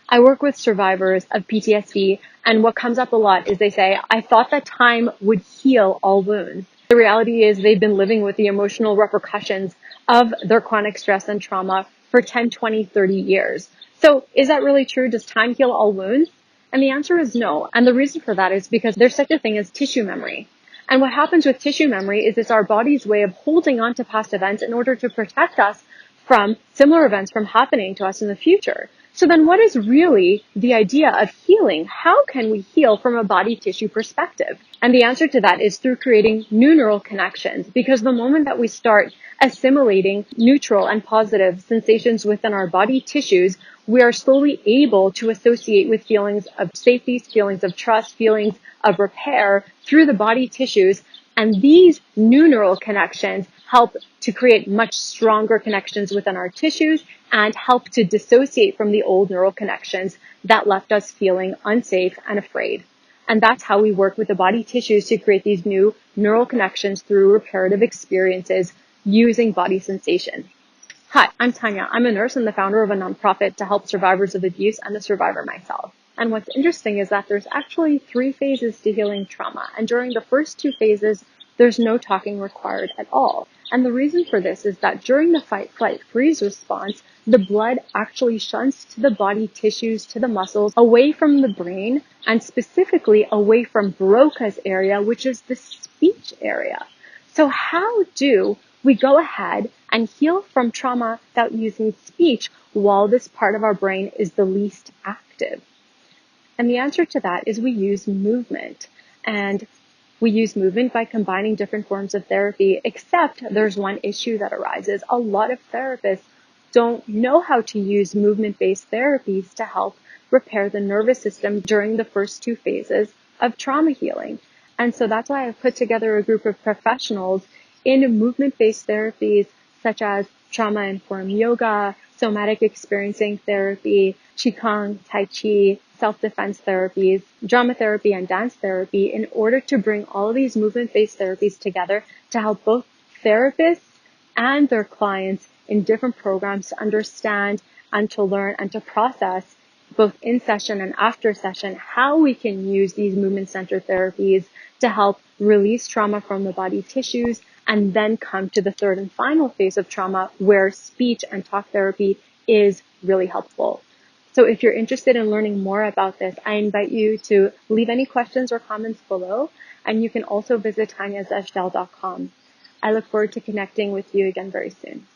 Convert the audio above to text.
I work with survivors of PTSD, and what comes up a lot is they say, I thought that time would heal all wounds. The reality is they've been living with the emotional repercussions of their chronic stress and trauma for 10, 20, 30 years. So is that really true? Does time heal all wounds? And the answer is no. And the reason for that is because there's such a thing as tissue memory. And what happens with tissue memory is it's our body's way of holding on to past events in order to protect us from similar events from happening to us in the future. So then what is really the idea of healing? How can we heal from a body tissue perspective? And the answer to that is through creating new neural connections, because the moment that we start assimilating neutral and positive sensations within our body tissues, we are slowly able to associate with feelings of safety, feelings of trust, feelings of repair through the body tissues. And these new neural connections help to create much stronger connections within our tissues and help to dissociate from the old neural connections that left us feeling unsafe and afraid. And that's how we work with the body tissues to create these new neural connections through reparative experiences using body sensation. Hi, I'm Tanya. I'm a nurse and the founder of a nonprofit to help survivors of abuse and a survivor myself. And what's interesting is that there's actually 3 phases to healing trauma. And during the first 2 phases, there's no talking required at all. And the reason for this is that during the fight, flight, freeze response, the blood actually shunts to the body tissues, to the muscles, away from the brain, and specifically away from Broca's area, which is the speech area. So how do we go ahead and heal from trauma without using speech while this part of our brain is the least active? And the answer to that is we use movement. And we use movement by combining different forms of therapy, except there's one issue that arises. A lot of therapists don't know how to use movement-based therapies to help repair the nervous system during the first 2 phases of trauma healing. And so that's why I've put together a group of professionals in movement-based therapies such as trauma-informed yoga, somatic experiencing therapy, Qigong, Tai Chi, self-defense therapies, drama therapy, and dance therapy in order to bring all of these movement-based therapies together to help both therapists and their clients in different programs to understand and to learn and to process both in session and after session how we can use these movement-centered therapies to help release trauma from the body tissues and then come to the 3rd and final phase of trauma where speech and talk therapy is really helpful. So if you're interested in learning more about this, I invite you to leave any questions or comments below, and you can also visit tanyazajdel.com. I look forward to connecting with you again very soon.